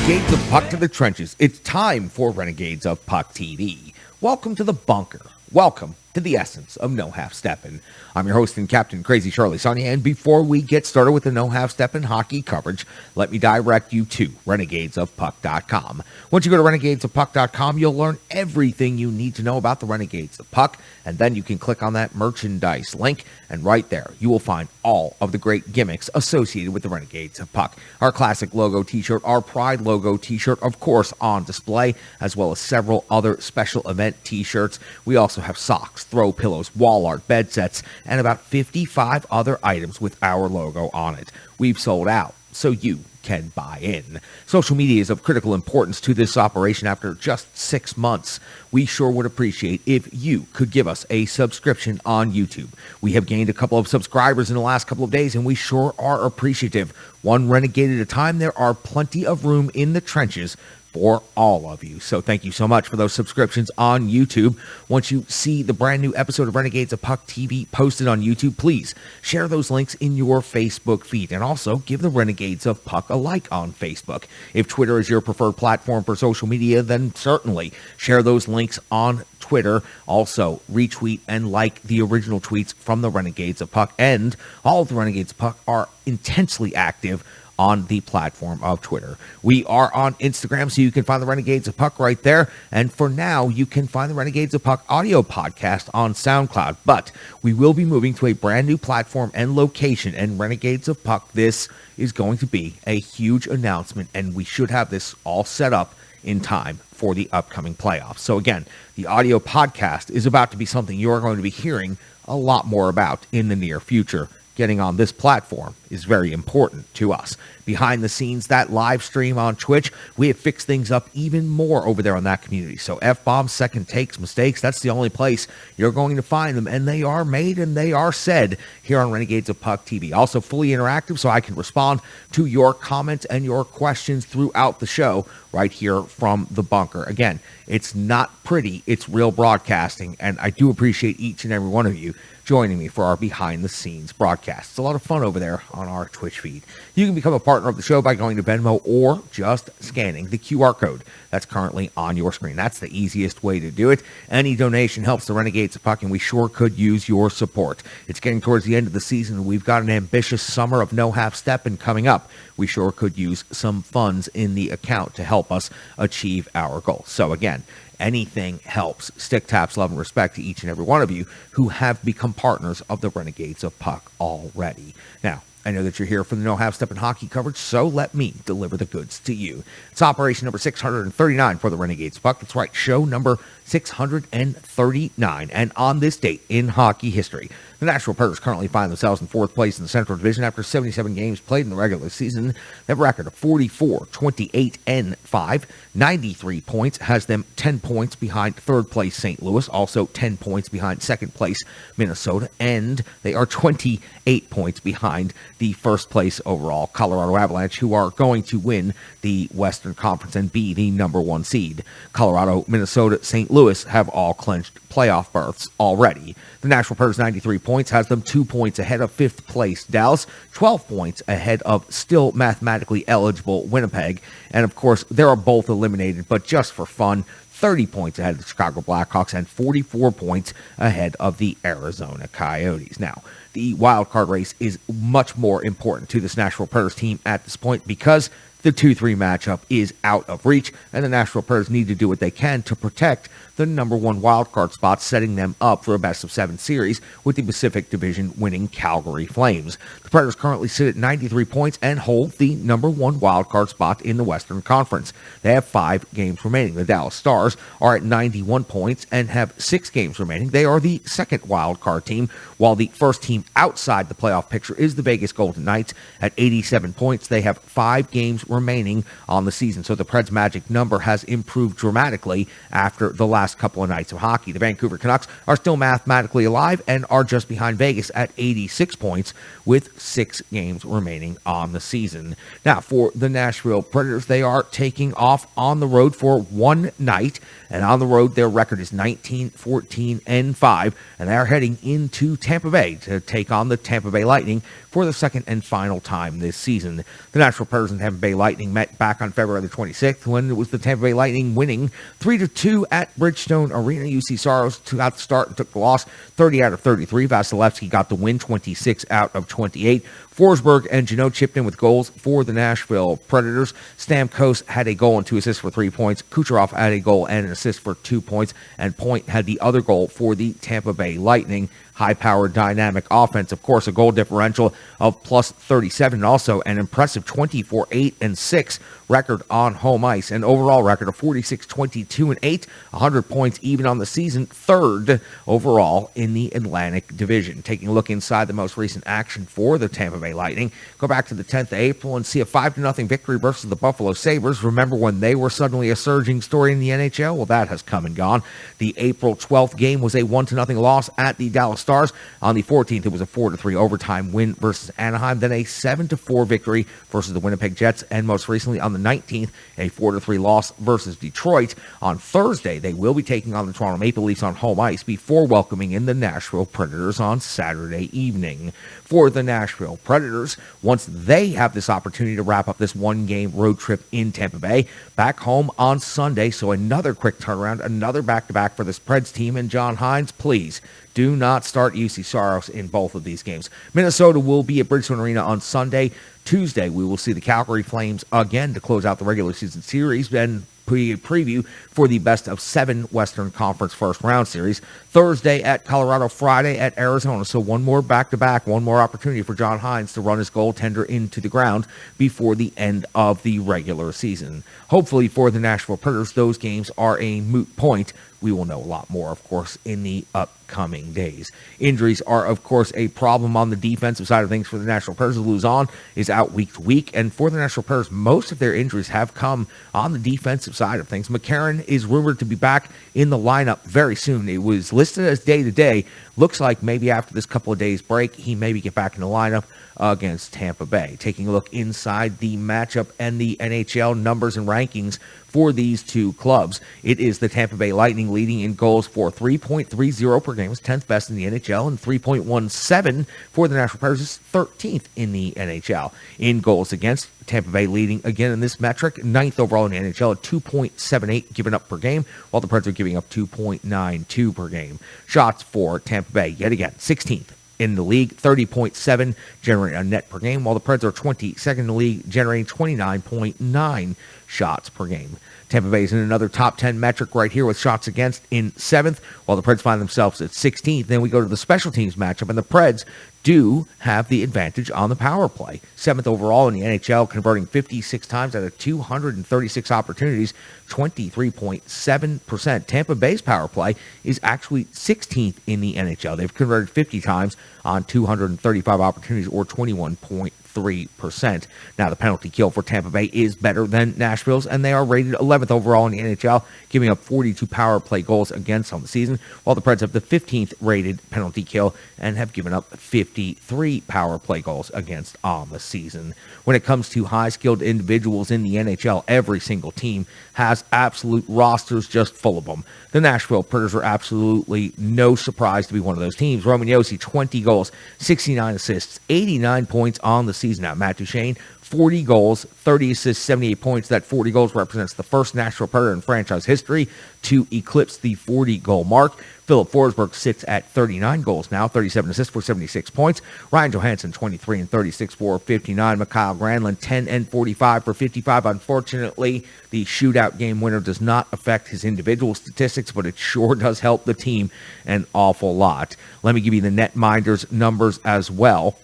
Renegades of Puck to the trenches. It's time for Renegades of Puck TV. Welcome to the bunker. Welcome to the essence of No Half Steppin'. I'm your host and captain, Crazy Charlie Saunier, and before we get started with the No Half Steppin' hockey coverage, let me direct you to renegadesofpuck.com. Once you go to renegadesofpuck.com, you'll learn everything you need to know about the Renegades of Puck, and then you can click on that merchandise link, and right there, you will find all of the great gimmicks associated with the Renegades of Puck. Our classic logo t-shirt, our Pride logo t-shirt, of course, on display, as well as several other special event t-shirts. We also have socks, throw pillows, wall art, bed sets, and about 55 other items with our logo on it. We've sold out, so you can buy in. Social media is of critical importance to this operation after just 6 months. We sure would appreciate if you could give us a subscription on YouTube. We have gained a couple of subscribers in the last couple of days, and we sure are appreciative. One renegade at a time. There are plenty of room in the trenches for all of you. So thank you so much for those subscriptions on YouTube. Once you see the brand new episode of Renegades of Puck TV posted on YouTube, please share those links in your Facebook feed, and also give the Renegades of Puck a like on Facebook. If Twitter is your preferred platform for social media, then certainly share those links on Twitter. Also, retweet and like the original tweets from the Renegades of Puck, and all of the Renegades of Puck are intensely active on the platform of Twitter. We are on Instagram, so you can find the Renegades of Puck right there. And for now, you can find the Renegades of Puck audio podcast on SoundCloud. But we will be moving to a brand new platform and location. And Renegades of Puck, this is going to be a huge announcement, and we should have this all set up in time for the upcoming playoffs. So again, the audio podcast is about to be something you're going to be hearing a lot more about in the near future. Getting on this platform is very important to us. Behind the scenes, that live stream on Twitch, we have fixed things up even more over there on that community. So F-bombs, second takes, mistakes, that's the only place you're going to find them. And they are made and they are said here on Renegades of Puck TV. Also fully interactive, so I can respond to your comments and your questions throughout the show right here from the bunker. Again, it's not pretty, it's real broadcasting. And I do appreciate each and every one of you joining me for our behind-the-scenes broadcast. It's a lot of fun over there on our Twitch feed. You can become a partner of the show by going to Venmo or just scanning the QR code that's currently on your screen. That's the easiest way to do it. Any donation helps the Renegades of Puck, and we sure could use your support. It's getting towards the end of the season, and we've got an ambitious summer of No Half Steppin' coming up. We sure could use some funds in the account to help us achieve our goals. So again, anything helps. Stick taps, love, and respect to each and every one of you who have become partners of the Renegades of Puck already. Now, I know that you're here for the No Half Steppin' hockey coverage, so let me deliver the goods to you. It's operation number 639 for the Renegades of Puck. That's right, show number 639. And on this date in hockey history, the Nashville Preds currently find themselves in fourth place in the Central Division after 77 games played in the regular season. They have a record of 44, 28, and 5. 93 points has them 10 points behind third place St. Louis, also 10 points behind second place Minnesota, and they are 28 points behind the first place overall Colorado Avalanche, who are going to win the Western Conference and be the number one seed. Colorado, Minnesota, St. Louis have all clinched playoff berths already. The Nashville Preds 93 points has them 2 points ahead of fifth place Dallas, 12 points ahead of still mathematically eligible Winnipeg, and of course they are both eliminated, but just for fun, 30 points ahead of the Chicago Blackhawks and 44 points ahead of the Arizona Coyotes. Now, the wild card race is much more important to this Nashville Predators team at this point because the 2-3 matchup is out of reach, and the Nashville Predators need to do what they can to protect the number one wildcard spot, setting them up for a best-of-7 series with the Pacific Division winning Calgary Flames. The Predators currently sit at 93 points and hold the number one wildcard spot in the Western Conference. They have 5 games remaining. The Dallas Stars are at 91 points and have 6 games remaining. They are the second wildcard team, while the first team outside the playoff picture is the Vegas Golden Knights at 87 points. They have 5 games remaining on the season, so the Preds' magic number has improved dramatically after the last couple of nights of hockey. The Vancouver Canucks are still mathematically alive and are just behind Vegas at 86 points with 6 games remaining on the season. Now, for the Nashville Predators, they are taking off on the road for one night, and on the road their record is 19, 14, and 5, and they are heading into Tampa Bay to take on the Tampa Bay Lightning for the second and final time this season. The Nashville Predators and Tampa Bay Lightning met back on February the 26th when it was the Tampa Bay Lightning winning 3-2 at Bridgestone Arena. UC Saros got the start and took the loss 30 out of 33. Vasilevsky got the win 26 out of 28. Forsberg and Jeannot chipped in with goals for the Nashville Predators. Stamkos had a goal and 2 assists for 3 points. Kucherov had a goal and an assist for 2 points. And Point had the other goal for the Tampa Bay Lightning. High-powered, dynamic offense. Of course, a goal differential of plus 37, and also an impressive 24-8-6 record on home ice. An overall record of 46-22-8, 100 points even on the season, third overall in the Atlantic Division. Taking a look inside the most recent action for the Tampa Bay Lightning, go back to the 10th of April and see a 5-0 victory versus the Buffalo Sabres. Remember when they were suddenly a surging story in the NHL? Well, that has come and gone. The April 12th game was a 1-0 loss at the Dallas Stars. On the 14th, it was a 4-3 overtime win versus Anaheim, then a 7-4 victory versus the Winnipeg Jets, and most recently on the 19th, a 4-3 loss versus Detroit. On Thursday, they will be taking on the Toronto Maple Leafs on home ice before welcoming in the Nashville Predators on Saturday evening. For the Nashville Predators, once they have this opportunity to wrap up this one-game road trip in Tampa Bay, back home on Sunday, so another quick turnaround, another back-to-back for this Preds team, and John Hynes, please do not start UC Saros in both of these games. Minnesota will be at Bridgestone Arena on Sunday. Tuesday, we will see the Calgary Flames again to close out the regular season series, then preview for the best of 7 Western Conference first round series. Thursday at Colorado, Friday at Arizona. So one more back-to-back, one more opportunity for John Hynes to run his goaltender into the ground before the end of the regular season. Hopefully for the Nashville Predators, those games are a moot point. We will know a lot more, of course, in the upcoming days. Injuries are, of course, a problem on the defensive side of things for the Nashville Predators. Luzon is out week to week, and for the Nashville Predators, most of their injuries have come on the defensive side of things. McCarron is rumored to be back in the lineup very soon. It was listed as day-to-day. Looks like maybe after this couple of days break, he maybe get back in the lineup against Tampa Bay. Taking a look inside the matchup and the NHL numbers and rankings for these two clubs, it is the Tampa Bay Lightning leading in goals for 3.30 per game, is 10th best in the NHL, and 3.17 for the Nashville Predators, is 13th in the NHL. In goals against, Tampa Bay leading again in this metric, 9th overall in the NHL at 2.78 given up per game, while the Preds are giving up 2.92 per game. Shots for Tampa Bay, yet again, 16th in the league, 30.7 generating a net per game, while the Preds are 22nd in the league, generating 29.9 shots per game. Tampa Bay is in another top 10 metric right here with shots against in 7th, while the Preds find themselves at 16th. Then we go to the special teams matchup, and the Preds do have the advantage on the power play. 7th overall in the NHL, converting 56 times out of 236 opportunities, 23.7%. Tampa Bay's power play is actually 16th in the NHL. They've converted 50 times on 235 opportunities, or 21.3%. Now, the penalty kill for Tampa Bay is better than Nashville's, and they are rated 11th overall in the NHL, giving up 42 power play goals against on the season, while the Preds have the 15th rated penalty kill and have given up 53 power play goals against on the season. When it comes to high-skilled individuals in the NHL, every single team has absolute rosters just full of them. The Nashville Predators are absolutely no surprise to be one of those teams. Roman Josi, 20 goals, 69 assists, 89 points on the season. Now, Matt Duchene, 40 goals, 30 assists, 78 points. That 40 goals represents the first Nashville Predator in franchise history to eclipse the 40-goal mark. Philip Forsberg sits at 39 goals now, 37 assists for 76 points. Ryan Johansson, 23 and 36 for 59. Mikhail Granlund, 10 and 45 for 55. Unfortunately, the shootout game winner does not affect his individual statistics, but it sure does help the team an awful lot. Let me give you the netminders numbers as well.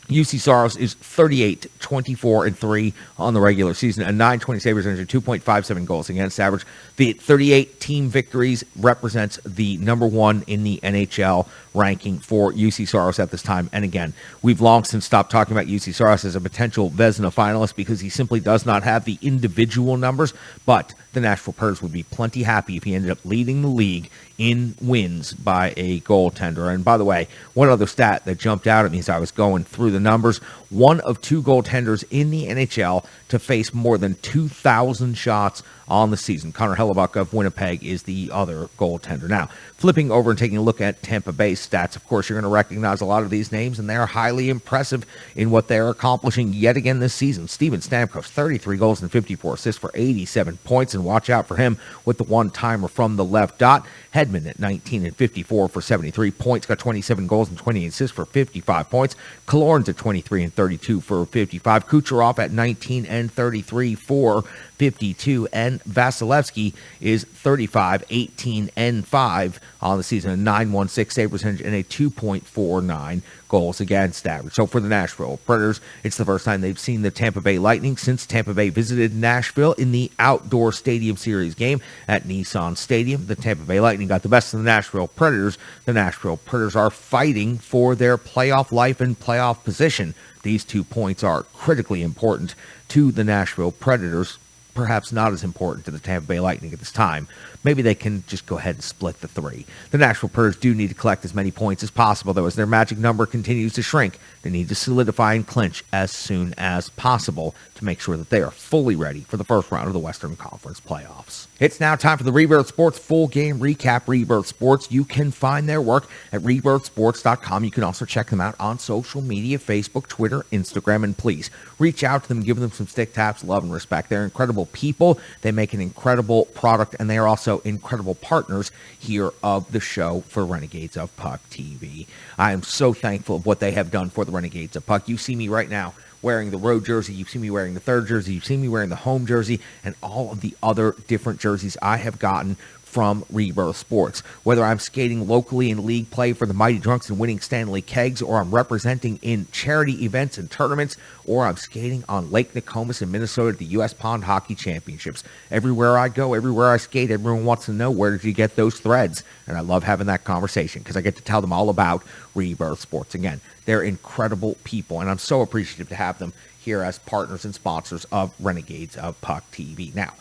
UC Saros is 38, 24, and 3 on the regular season, a 9.20 save percentage, 2.57 goals against average. The 38 team victories represents the number 1 in the NHL ranking for UC Saros at this time. And again, we've long since stopped talking about UC Saros as a potential Vezina finalist because he simply does not have the individual numbers, but the Nashville Predators would be plenty happy if he ended up leading the league in wins by a goaltender. And by the way, one other stat that jumped out at me as I was going through the the numbers. One of two goaltenders in the NHL to face more than 2,000 shots on the season. Connor Hellebuyck of Winnipeg is the other goaltender. Now, flipping over and taking a look at Tampa Bay stats, of course, you're going to recognize a lot of these names, and they are highly impressive in what they're accomplishing yet again this season. Steven Stamkos, 33 goals and 54 assists for 87 points, and watch out for him with the one-timer from the left dot. Hedman at 19 and 54 for 73 points, got 27 goals and 20 assists for 55 points. Killorn's at 23 and 32 for 55. Kucherov at 19 and 33 for 52, and Vasilevsky is 35, 18, and 5 on the season, a 9.16 save percentage and a 2.49 goals against average. So for the Nashville Predators, it's the first time they've seen the Tampa Bay Lightning since Tampa Bay visited Nashville in the outdoor Stadium Series game at Nissan Stadium. The Tampa Bay Lightning got the best of the Nashville Predators. The Nashville Predators are fighting for their playoff life and playoff position. These 2 points are critically important to the Nashville Predators. Perhaps not as important to the Tampa Bay Lightning at this time. Maybe they can just go ahead and split the 3. The Nashville Predators do need to collect as many points as possible, though, as their magic number continues to shrink. They need to solidify and clinch as soon as possible to make sure that they are fully ready for the first round of the Western Conference playoffs. It's now time for the Rebirth Sports full game recap. Rebirth Sports, you can find their work at rebirthsports.com. You can also check them out on social media, Facebook, Twitter, Instagram, and please reach out to them, give them some stick taps, love, and respect. They're incredible people. They make an incredible product, and they are also incredible partners here of the show for Renegades of Puck TV. I am so thankful of what they have done for the Renegades of Puck. You see me right now wearing the road jersey, you see me wearing the third jersey, you see me wearing the home jersey, and all of the other different jerseys I have gotten from Rebirth Sports. Whether I'm skating locally in league play for the Mighty Drunks and winning Stanley Kegs, or I'm representing in charity events and tournaments, or I'm skating on Lake Nokomis in Minnesota at the U.S. Pond Hockey Championships. Everywhere I go, everywhere I skate, everyone wants to know, where did you get those threads? And I love having that conversation because I get to tell them all about Rebirth Sports. Again, they're incredible people, and I'm so appreciative to have them here as partners and sponsors of Renegades of Puck TV. Now,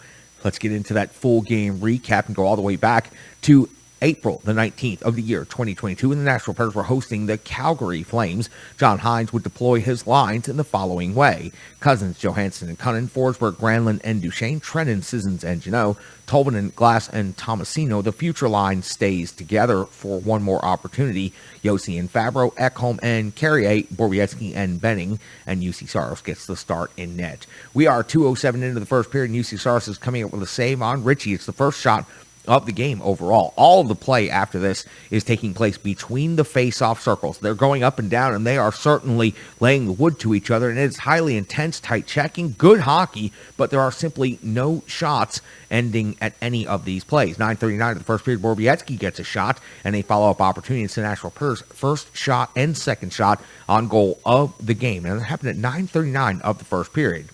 let's get into that full game recap and go all the way back to April the 19th of the year 2022, when the Nashville Predators were hosting the Calgary Flames. John Hines would deploy his lines in the following way: Cousins, Johansson, and Cunnin, Forsberg, Granlund, and Duchesne, Trennan, Sissons, and Jeannot, Tolvanen, Glass, and Tomasino. The future line stays together for one more opportunity. Yossi and Fabro, Ekholm and Carrier, Borowiecki and Benning, and UC Saros gets the start in net. We are 2:07 into the first period, and UC Saros is coming up with a save on Ritchie. It's the first shot of the game overall. All of the play after this is taking place between the face-off circles. They're going up and down, and they are certainly laying the wood to each other, and it's highly intense, tight checking, good hockey, but there are simply no shots ending at any of these plays. 9:39 of the first period, Borowiecki gets a shot, and a follow-up opportunity. It's the Nashville Predators' first shot and second shot on goal of the game, and it happened at 9:39 of the first period.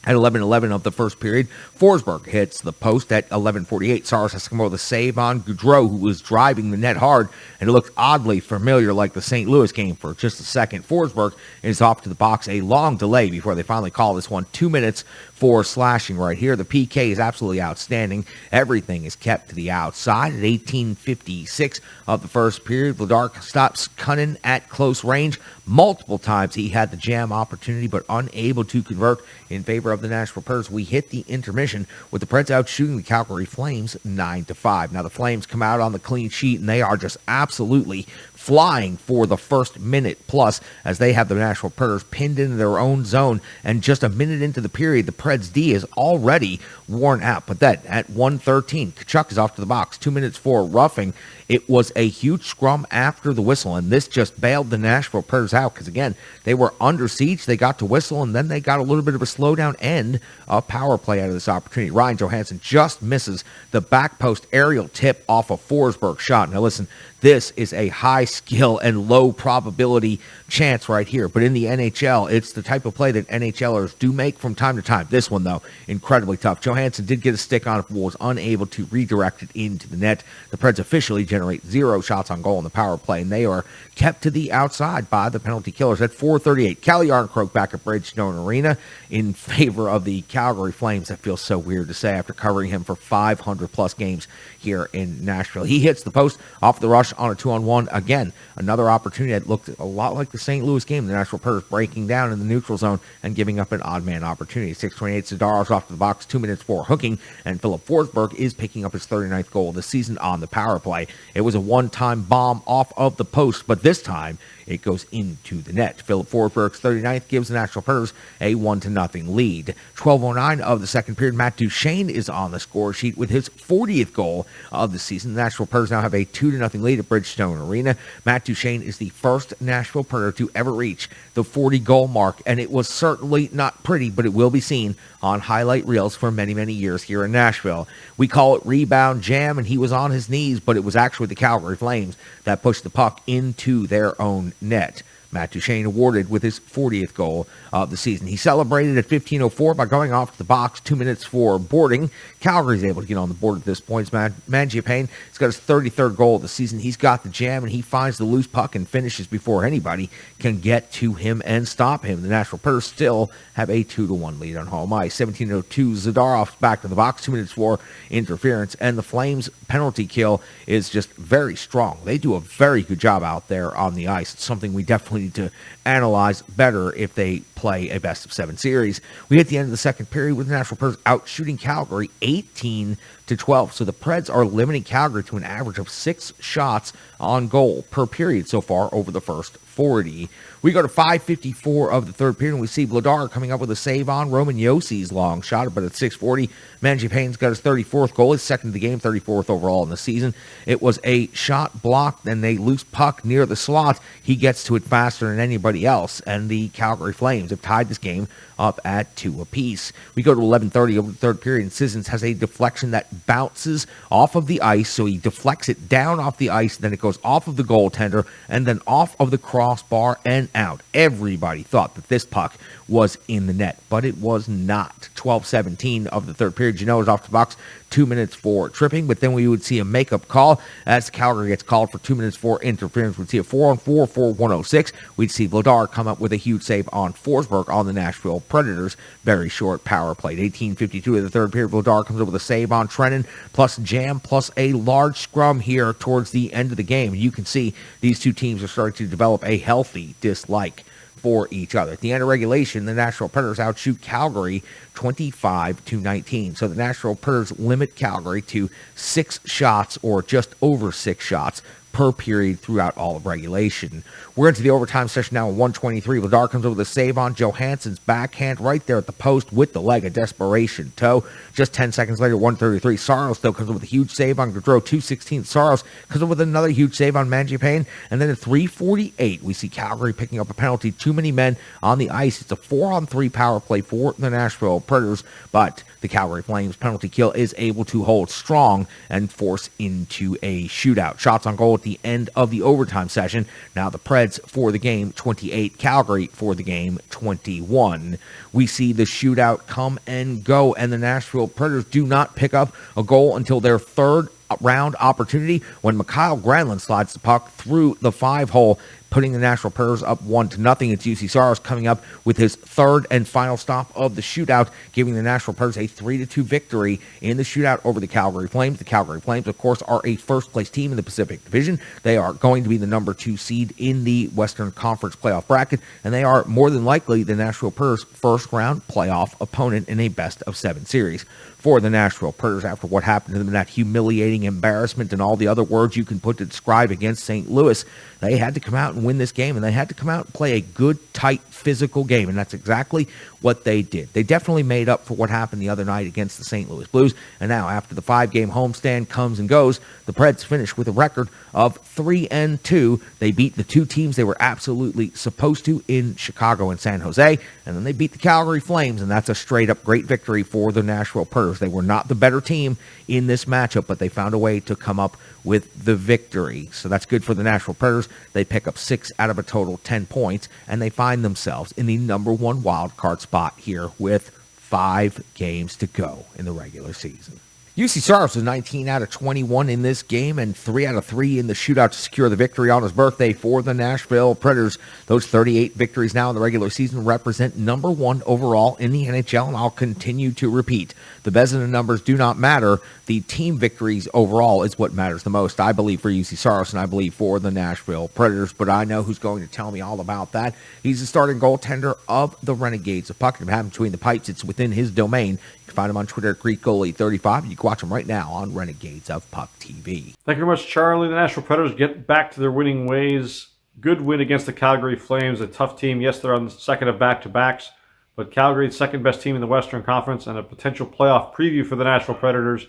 At 11:11 of the first period, Forsberg hits the post. At 11:48, Saros has to come over with a save on Gaudreau, who was driving the net hard, and it looked oddly familiar like the St. Louis game for just a second. Forsberg is off to the box. A long delay before they finally call this one. 2 minutes for slashing right here. The PK is absolutely outstanding. Everything is kept to the outside. At 18:56 of the first period, Vladar stops Cunnin at close range. Multiple times he had the jam opportunity, but unable to convert in favor of the Nashville Predators. We hit the intermission with the Preds out shooting the Calgary Flames 9-5. Now the Flames come out on the clean sheet, and they are just absolutely flying for the first minute plus, as they have the Nashville Predators pinned into their own zone, and just a minute into the period, the Preds D is already worn out. But then at 1:13, Tkachuk is off to the box. 2 minutes for roughing. It was a huge scrum after the whistle, and this just bailed the Nashville Predators out, because again, they were under siege. They got to whistle, and then they got a little bit of a slowdown end of power play out of this opportunity. Ryan Johansson just misses the back post aerial tip off a Forsberg shot. Now listen, this is a high skill and low probability chance right here, but in the NHL, it's the type of play that NHLers do make from time to time. This one, though, incredibly tough. Johansson did get a stick on it, but was unable to redirect it into the net. The Preds officially generate generate 0 shots on goal in the power play, and they are kept to the outside by the penalty killers. At 4:38, Calle Yarncroke back at Bridgestone Arena in favor of the Calgary Flames. That feels so weird to say after covering him for 500-plus games here in Nashville. He hits the post off the rush on a 2-on-1. Again, another opportunity that looked a lot like the St. Louis game. The Nashville Predators breaking down in the neutral zone and giving up an odd man opportunity. 6:28, Zadarov off to the box, 2 minutes for hooking, and Philip Forsberg is picking up his 39th goal of the season on the power play. It was a one-time bomb off of the post, but this time it goes into the net. Philip Forsberg's 39th gives the Nashville Predators a 1-0 lead. 12:09 of the second period, Matt Duchene is on the score sheet with his 40th goal of the season. The Nashville Predators now have a 2-0 lead at Bridgestone Arena. Matt Duchene is the first Nashville Predator to ever reach the 40-goal mark, and it was certainly not pretty, but it will be seen on highlight reels for many, many years here in Nashville. We call it rebound jam, and he was on his knees, but it was actually the Calgary Flames that pushed the puck into their own net. Matt Duchene awarded with his 40th goal of the season. He celebrated at 15:04 by going off to the box, 2 minutes for boarding. Calgary's able to get on the board at this point. Mangiapane has got his 33rd goal of the season. He's got the jam, and he finds the loose puck and finishes before anybody can get to him and stop him. The Nashville Predators still have a 2-1 lead on home ice. 17:02, Zadarov back to the box, 2 minutes for interference, and the Flames' penalty kill is just very strong. They do a very good job out there on the ice. It's something we definitely need to analyze better if they play a best-of-7 series. We hit the end of the second period with the Nashville Predators out shooting Calgary 18-12. So the Preds are limiting Calgary to an average of 6 shots on goal per period so far over the first 40. We go to 5:54 of the third period, and we see Vladar coming up with a save on Roman Yossi's long shot, but at 6:40, Mangiapane's got his 34th goal, his second of the game, 34th overall in the season. It was a shot blocked and a loose puck near the slot. He gets to it faster than anybody else, and the Calgary Flames have tied this game up at 2 apiece. We go to 11:30 over the third period, and Sissons has a deflection that bounces off of the ice, so he deflects it down off the ice, then it goes off of the goaltender, and then off of the crossbar and out. Everybody thought that this puck was in the net, but it was not. 12:17 of the third period, Genoa is off the box, 2 minutes for tripping, but then we would see a makeup call as Calgary gets called for 2 minutes for interference. We'd see a 4-on-4 for 106. We'd see Vladar come up with a huge save on Forsberg on the Nashville Predators. Very short power play. 18:52 of the third period, Vladar comes up with a save on Trennan, plus jam, plus a large scrum here towards the end of the game. You can see these two teams are starting to develop a healthy dislike for each other. At the end of regulation, the Nashville Predators outshoot Calgary 25-19. So the Nashville Predators limit Calgary to 6 shots, or just over 6 shots per period throughout all of regulation. We're into the overtime session now at 1:23. Vladar comes over with a save on Johansson's backhand right there at the post with the leg, a desperation toe. Just 10 seconds later, 1:33. Saros, though, comes over with a huge save on Gaudreau. 2:16. Saros comes over with another huge save on Mangiapane. And then at 3:48, we see Calgary picking up a penalty. Too many men on the ice. It's a 4-on-3 power play for the Nashville Predators, but the Calgary Flames penalty kill is able to hold strong and force into a shootout. Shots on goal at the end of the overtime session. Now the Preds for the game 28, Calgary for the game 21. We see the shootout come and go, and the Nashville Predators do not pick up a goal until their third round opportunity when Mikhail Granlund slides the puck through the 5-hole, putting the Nashville Predators up 1-0. It's UC Saros coming up with his third and final stop of the shootout, giving the Nashville Predators a 3-2 victory in the shootout over the Calgary Flames. The Calgary Flames, of course, are a first-place team in the Pacific Division. They are going to be the number 2 seed in the Western Conference playoff bracket, and they are more than likely the Nashville Predators' first-round playoff opponent in a best-of-7 series. For the Nashville Predators, after what happened to them in that humiliating embarrassment and all the other words you can put to describe against St. Louis, they had to come out and win this game, and they had to come out and play a good, tight, physical game, and that's exactly what they did. They definitely made up for what happened the other night against the St. Louis Blues, and now after the 5-game homestand comes and goes, the Preds finish with a record of 3-2. They beat the 2 teams they were absolutely supposed to in Chicago and San Jose, and then they beat the Calgary Flames, and that's a straight-up great victory for the Nashville Predators. They were not the better team in this matchup, but they found a way to come up with the victory. So that's good for the Nashville Predators. They pick up 6 out of a total 10 points, and they find themselves in the number 1 wild card spot here with 5 games to go in the regular season. UC Saros was 19 out of 21 in this game and 3 out of 3 in the shootout to secure the victory on his birthday for the Nashville Predators. Those 38 victories now in the regular season represent number 1 overall in the NHL, and I'll continue to repeat. The Vezina numbers do not matter. The team victories overall is what matters the most, I believe, for UC Saros, and I believe for the Nashville Predators. But I know who's going to tell me all about that. He's the starting goaltender of the Renegades of Puck. If it happens between the pipes, it's within his domain. You can find him on Twitter at GreekGoalie35. You can watch him right now on Renegades of Puck TV. Thank you very much, Charlie. The Nashville Predators get back to their winning ways. Good win against the Calgary Flames, a tough team. Yes, they're on the second of back-to-backs, but Calgary, the second best team in the Western Conference, and a potential playoff preview for the Nashville Predators.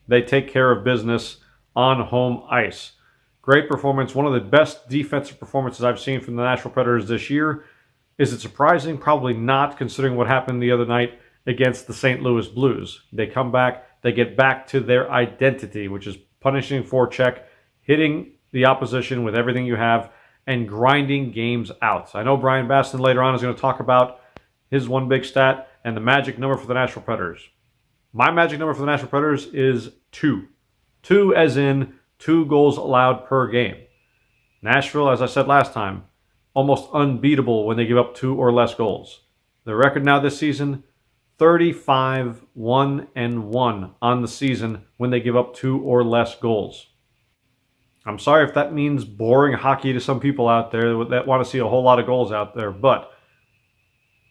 They take care of business on home ice. Great performance. One of the best defensive performances I've seen from the Nashville Predators this year. Is it surprising? Probably not, considering what happened the other night against the St. Louis Blues. They come back, they get back to their identity, which is punishing forecheck, hitting the opposition with everything you have, and grinding games out. I know Brian Baston later on is going to talk about his one big stat and the magic number for the Nashville Predators. My magic number for the Nashville Predators is 2. 2 as in 2 goals allowed per game. Nashville, as I said last time, almost unbeatable when they give up 2 or less goals. The record now this season, 35-1-1 on the season when they give up 2 or less goals. I'm sorry if that means boring hockey to some people out there that want to see a whole lot of goals out there, but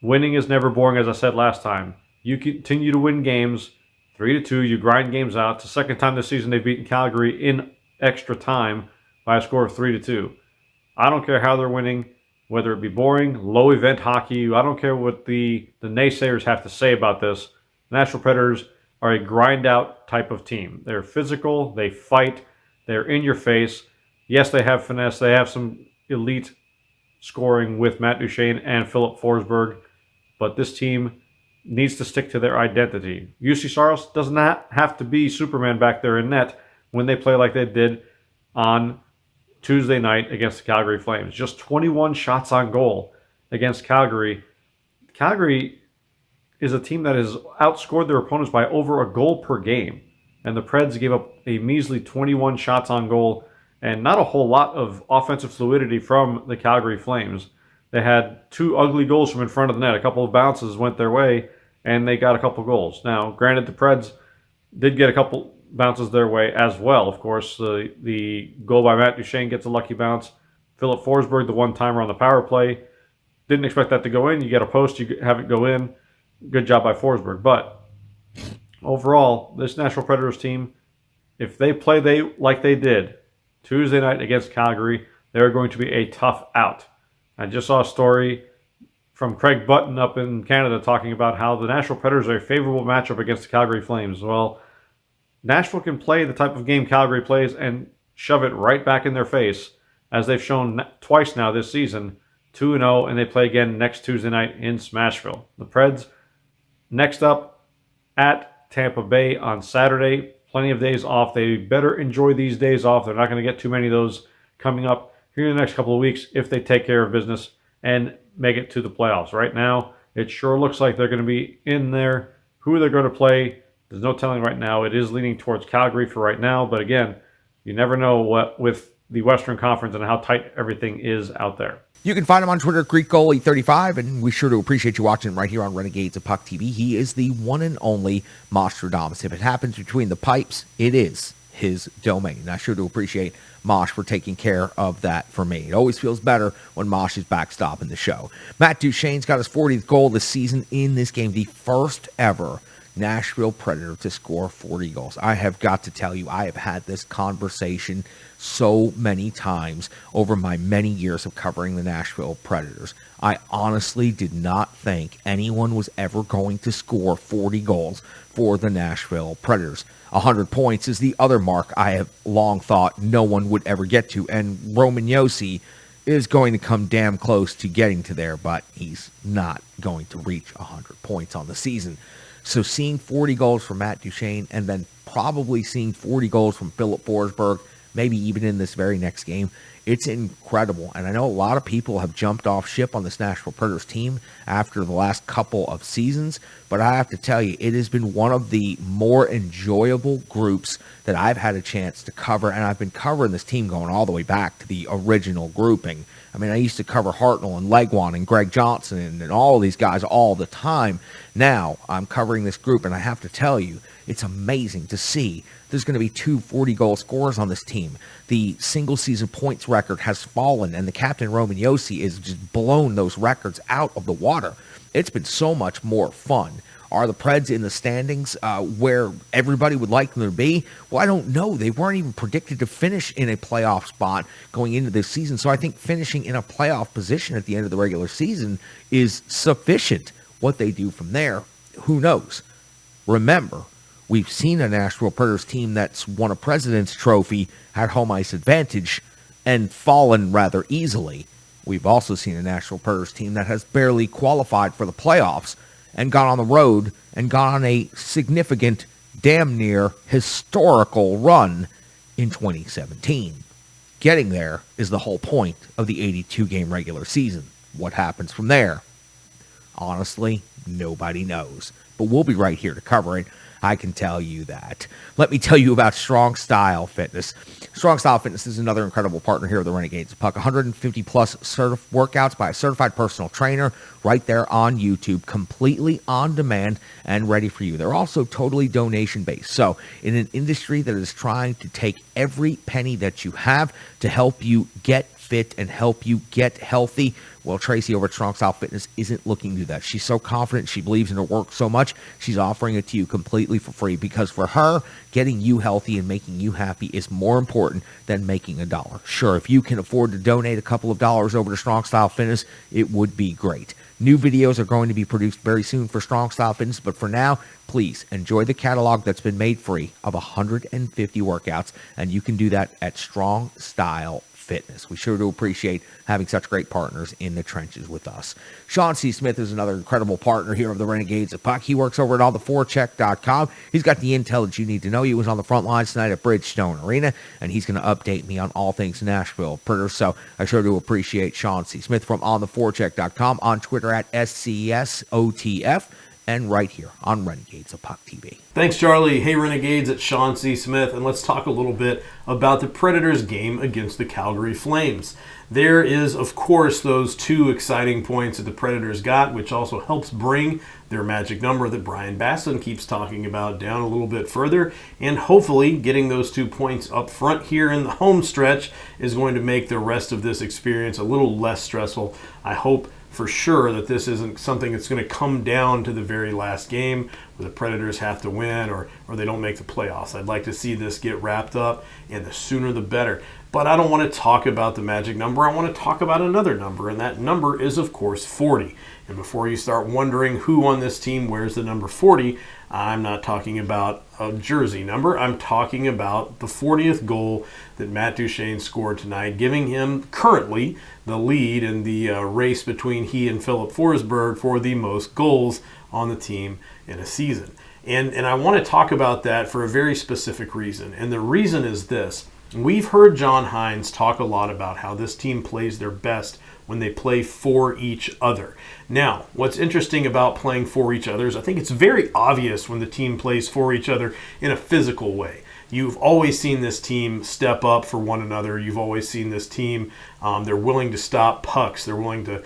winning is never boring, as I said last time. You continue to win games, 3-2, you grind games out. It's the second time this season they've beaten Calgary in extra time by a score of 3-2. I don't care how they're winning, whether it be boring, low-event hockey. I don't care what the naysayers have to say about this. The Nashville Predators are a grind-out type of team. They're physical, they fight, they're in your face. Yes, they have finesse. They have some elite scoring with Matt Duchene and Philip Forsberg, but this team needs to stick to their identity. UC Saros does not have to be Superman back there in net when they play like they did on Tuesday night against the Calgary Flames. Just 21 shots on goal against Calgary. Calgary is a team that has outscored their opponents by over a goal per game. And the Preds gave up a measly 21 shots on goal and not a whole lot of offensive fluidity from the Calgary Flames. They had 2 ugly goals from in front of the net. A couple of bounces went their way, and they got a couple goals. Now, granted, the Preds did get a couple bounces their way as well. Of course, the goal by Matt Duchene gets a lucky bounce. Philip Forsberg, the one-timer on the power play. Didn't expect that to go in. You get a post, you have it go in. Good job by Forsberg. But overall, this Nashville Predators team, if they play like they did Tuesday night against Calgary, they're going to be a tough out. I just saw a story from Craig Button up in Canada talking about how the Nashville Predators are a favorable matchup against the Calgary Flames. Well, Nashville can play the type of game Calgary plays and shove it right back in their face, as they've shown twice now this season, 2-0, and they play again next Tuesday night in Smashville. The Preds, next up at Tampa Bay on Saturday. Plenty of days off. They better enjoy these days off. They're not going to get too many of those coming up here in the next couple of weeks if they take care of business and make it to the playoffs. Right now, it sure looks like they're going to be in there. Who they're going to play, there's no telling right now. It is leaning towards Calgary for right now, but again, you never know what with the Western Conference and how tight everything is out there. You can find him on Twitter at GreekGoalie35, and we sure do appreciate you watching right here on Renegades of Puck TV. He is the one and only Mostradamus. If it happens between the pipes, it is his domain. And I sure do appreciate Mosh for taking care of that for me. It always feels better when Mosh is backstopping the show. Matt Duchene's got his 40th goal this season in this game, the first ever Nashville Predator to score 40 goals. I have got to tell you, I have had this conversation so many times over my many years of covering the Nashville Predators. I honestly did not think anyone was ever going to score 40 goals for the Nashville Predators. 100 points is the other mark I have long thought no one would ever get to, and Roman Josi is going to come damn close to getting to there, but he's not going to reach 100 points on the season. So seeing 40 goals from Matt Duchene and then probably seeing 40 goals from Philip Forsberg maybe even in this very next game. It's incredible. And I know a lot of people have jumped off ship on this Nashville Predators team after the last couple of seasons, but I have to tell you, it has been one of the more enjoyable groups that I've had a chance to cover, and I've been covering this team going all the way back to the original grouping. I mean, I used to cover Hartnell and Legwan and Greg Johnson and all of these guys all the time. Now I'm covering this group, and I have to tell you, it's amazing to see there's going to be 2 40-goal scorers on this team. The single-season points record has fallen, and the captain, Roman Josi, has just blown those records out of the water. It's been so much more fun. Are the Preds in the standings where everybody would like them to be? Well, I don't know. They weren't even predicted to finish in a playoff spot going into this season, so I think finishing in a playoff position at the end of the regular season is sufficient. What they do from there, who knows? Remember, we've seen a Nashville Predators team that's won a President's Trophy, had home ice advantage, and fallen rather easily. We've also seen a Nashville Predators team that has barely qualified for the playoffs and gone on the road and gone on a significant, damn near historical run in 2017. Getting there is the whole point of the 82-game regular season. What happens from there? Honestly, nobody knows. But we'll be right here to cover it. I can tell you that. Let me tell you about Strong Style Fitness. Strong Style Fitness is another incredible partner here of the Renegades of Puck. 150-plus workouts by a certified personal trainer right there on YouTube, completely on demand and ready for you. They're also totally donation-based. So in an industry that is trying to take every penny that you have to help you get fit and help you get healthy, well, Tracy over at Strong Style Fitness isn't looking to do that. She's so confident, she believes in her work so much, she's offering it to you completely for free, because for her, getting you healthy and making you happy is more important than making a dollar. Sure, if you can afford to donate a couple of dollars over to Strong Style Fitness, it would be great. New videos are going to be produced very soon for Strong Style Fitness, but for now, please enjoy the catalog that's been made free of 150 workouts, and you can do that at Strong Style Fitness. We sure do appreciate having such great partners in the trenches with us. Sean C. Smith is another incredible partner here of the Renegades of Puck. He works over at alltheforecheck.com. He's got the intel that you need to know. He was on the front lines tonight at Bridgestone Arena, and he's going to update me on all things Nashville Predators. So I sure do appreciate Sean C. Smith from ontheforecheck.com, on Twitter at SCSOTF, and right here on Renegades of Puck TV. Thanks, Charlie. Hey, Renegades, it's Sean C. Smith, and let's talk a little bit about the Predators' game against the Calgary Flames. There is, of course, those 2 exciting points that the Predators got, which also helps bring their magic number that Brian Basson keeps talking about down a little bit further, and hopefully getting those 2 points up front here in the home stretch is going to make the rest of this experience a little less stressful. I hope for sure that this isn't something that's going to come down to the very last game where the Predators have to win or they don't make the playoffs. I'd like to see this get wrapped up, and the sooner the better. But I don't want to talk about the magic number. I want to talk about another number, and that number is, of course, 40. And before you start wondering who on this team wears the number 40, I'm not talking about a jersey number. I'm talking about the 40th goal that Matt Duchene scored tonight, giving him currently the lead in the race between he and Philip Forsberg for the most goals on the team in a season. And I want to talk about that for a very specific reason. And the reason is this. We've heard John Hines talk a lot about how this team plays their best when they play for each other. Now, what's interesting about playing for each other is I think it's very obvious when the team plays for each other in a physical way. You've always seen this team step up for one another. You've always seen this team, they're willing to stop pucks. They're willing to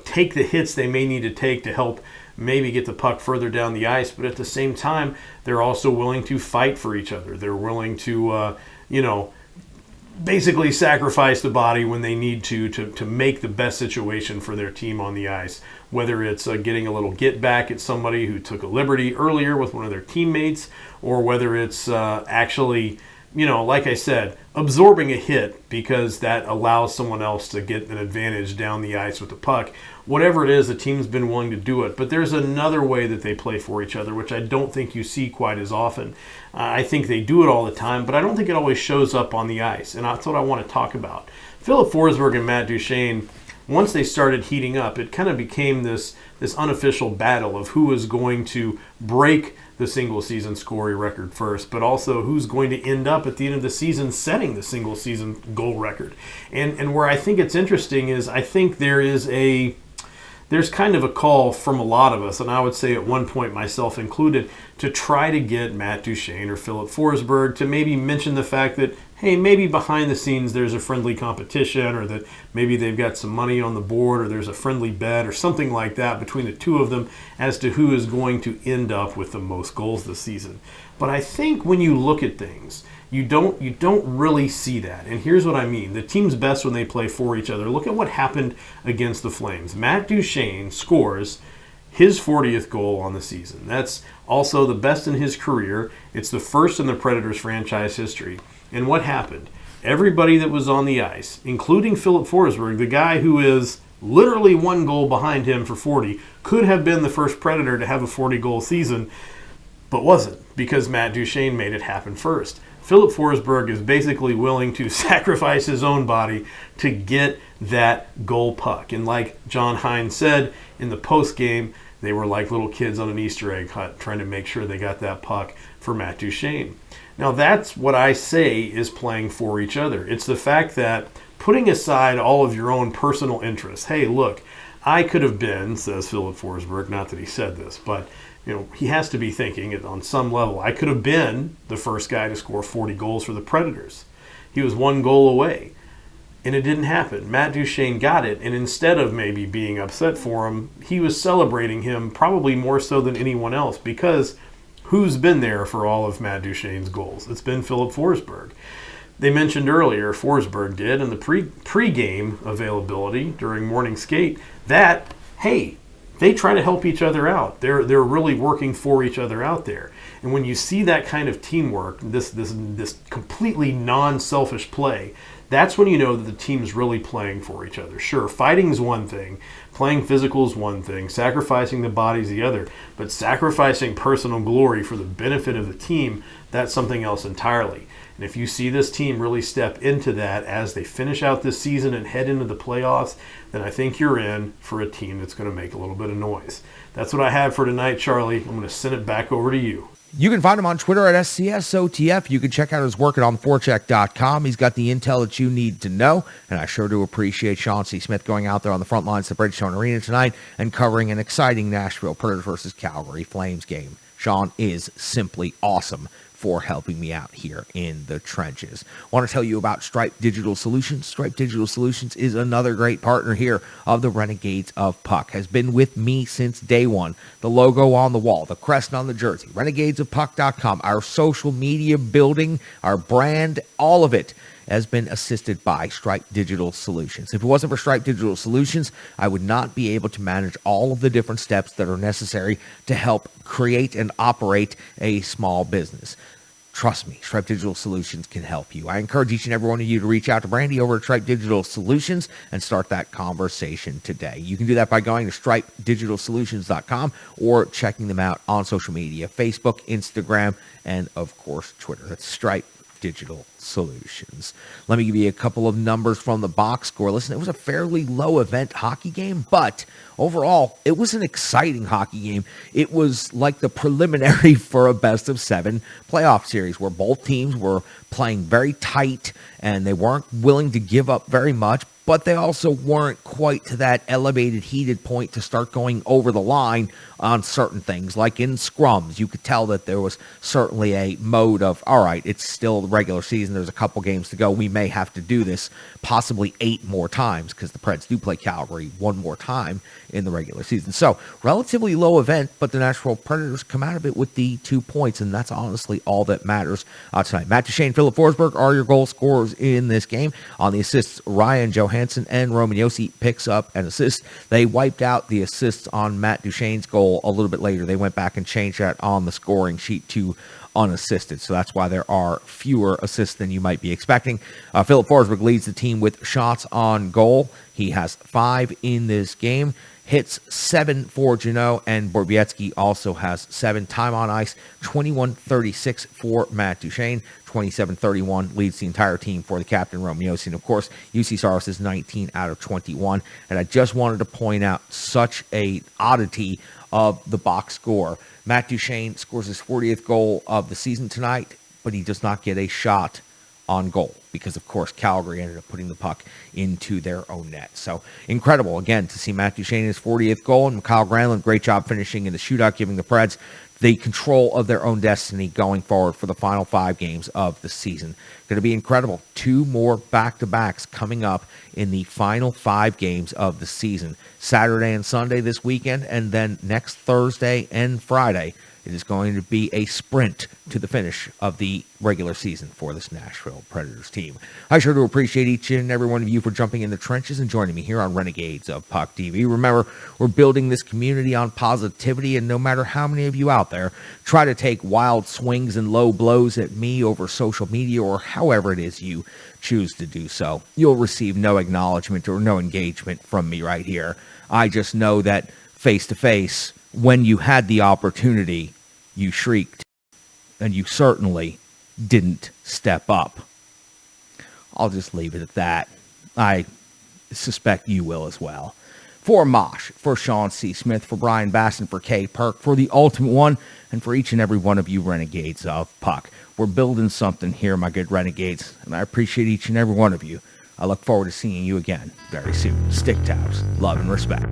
take the hits they may need to take to help maybe get the puck further down the ice, but at the same time, they're also willing to fight for each other. They're willing to, basically sacrifice the body when they need to make the best situation for their team on the ice, whether it's getting a little get back at somebody who took a liberty earlier with one of their teammates, or whether it's actually, like I said, absorbing a hit because that allows someone else to get an advantage down the ice with the puck. Whatever it is, the team's been willing to do it. But there's another way that they play for each other, which I don't think you see quite as often. I think they do it all the time, but I don't think it always shows up on the ice, and that's what I want to talk about. Philip Forsberg and Matt Duchene, once they started heating up, it kind of became this unofficial battle of who was going to break the single season scoring record first, but also who's going to end up at the end of the season setting the single season goal record. And where I think it's interesting is I think there's kind of a call from a lot of us, and I would say at one point myself included, to try to get Matt Duchene or Philip Forsberg to maybe mention the fact that, hey, maybe behind the scenes there's a friendly competition, or that maybe they've got some money on the board, or there's a friendly bet or something like that between the two of them as to who is going to end up with the most goals this season. But I think when you look at things, you don't really see that. And here's what I mean. The team's best when they play for each other. Look at what happened against the Flames. Matt Duchene scores his 40th goal on the season. That's also the best in his career. It's the first in the Predators franchise history. And what happened? Everybody that was on the ice, including Philip Forsberg, the guy who is literally one goal behind him for 40, could have been the first Predator to have a 40-goal season, but wasn't, because Matt Duchene made it happen first. Philip Forsberg is basically willing to sacrifice his own body to get that goal puck. And like John Hines said in the post game, they were like little kids on an Easter egg hunt trying to make sure they got that puck for Matt Duchene. Now that's what I say is playing for each other. It's the fact that putting aside all of your own personal interests. Hey, look, I could have been, says Philip Forsberg, not that he said this, but he has to be thinking it on some level. I could have been the first guy to score 40 goals for the Predators. He was one goal away, and it didn't happen. Matt Duchene got it, and instead of maybe being upset for him, he was celebrating him probably more so than anyone else, because who's been there for all of Matt Duchene's goals? It's been Philip Forsberg. They mentioned earlier, Forsberg did, in the pre-game availability during morning skate, that, hey, they try to help each other out. They're really working for each other out there. And when you see that kind of teamwork, this completely non-selfish play, that's when you know that the team's really playing for each other. Sure, fighting's one thing, playing physical is one thing, sacrificing the body's the other, but sacrificing personal glory for the benefit of the team, that's something else entirely. And if you see this team really step into that as they finish out this season and head into the playoffs, then I think you're in for a team that's going to make a little bit of noise. That's what I have for tonight, Charlie. I'm going to send it back over to you. You can find him on Twitter at SCSOTF. You can check out his work at onforecheck.com. He's got the intel that you need to know, and I sure do appreciate Sean C. Smith going out there on the front lines of Bridgestone Arena tonight and covering an exciting Nashville Predators versus Calgary Flames game. Sean is simply awesome for helping me out here in the trenches. I want to tell you about Stripe Digital Solutions. Stripe Digital Solutions is another great partner here of the Renegades of Puck. Has been with me since day one. The logo on the wall, the crest on the jersey, renegadesofpuck.com, our social media building, our brand, all of it has been assisted by Stripe Digital Solutions. If it wasn't for Stripe Digital Solutions, I would not be able to manage all of the different steps that are necessary to help create and operate a small business. Trust me, Stripe Digital Solutions can help you. I encourage each and every one of you to reach out to Brandy over at Stripe Digital Solutions and start that conversation today. You can do that by going to stripedigitalsolutions.com or checking them out on social media, Facebook, Instagram, and of course, Twitter. That's Stripe Digital Solutions. Let me give you a couple of numbers from the box score. Listen, it was a fairly low event hockey game, but overall, it was an exciting hockey game. It was like the preliminary for a best of 7 playoff series where both teams were playing very tight and they weren't willing to give up very much, but they also weren't quite to that elevated, heated point to start going over the line on certain things. Like in scrums, you could tell that there was certainly a mode of, all right, it's still the regular season. There's a couple games to go. We may have to do this possibly 8 more times because the Preds do play Calgary 1 more time in the regular season. So relatively low event, but the Nashville Predators come out of it with the 2 points, and that's honestly all that matters tonight. Matt Duchene, Philip Forsberg are your goal scorers in this game. On the assists, Ryan Johansson and Roman Josi picks up an assist. They wiped out the assists on Matt Duchene's goal a little bit later. They went back and changed that on the scoring sheet to unassisted, so that's why there are fewer assists than you might be expecting. Philip Forsberg leads the team with shots on goal. He has 5 in this game. Hits 7 for Janot, and Borbietsky also has 7. Time on ice, 21-36 for Matt Duchene. 27-31 leads the entire team for the captain, Roman Josi. And of course, UC Saros is 19 out of 21. And I just wanted to point out such a oddity of the box score. Matt Duchene scores his 40th goal of the season tonight, but he does not get a shot on goal because, of course, Calgary ended up putting the puck into their own net. So incredible, again, to see Matt Duchene his 40th goal, and Kyle Granlund, great job finishing in the shootout, giving the Preds the control of their own destiny going forward for the final 5 games of the season. Going to be incredible. 2 more back-to-backs coming up in the final 5 games of the season. Saturday and Sunday this weekend, and then next Thursday and Friday, it is going to be a sprint to the finish of the regular season for this Nashville Predators team. I sure do appreciate each and every one of you for jumping in the trenches and joining me here on Renegades of Puck TV. Remember, we're building this community on positivity, and no matter how many of you out there try to take wild swings and low blows at me over social media or however it is you choose to do so, you'll receive no acknowledgement or no engagement from me right here. I just know that face-to-face, when you had the opportunity, you shrieked, and you certainly didn't step up. I'll just leave it at that. I suspect you will as well. For Mosh, for Sean C. Smith, for Brian Basson, for Kay Perk, for the Ultimate One, and for each and every one of you Renegades of Puck. We're building something here, my good Renegades, and I appreciate each and every one of you. I look forward to seeing you again very soon. Stick tabs, love and respect.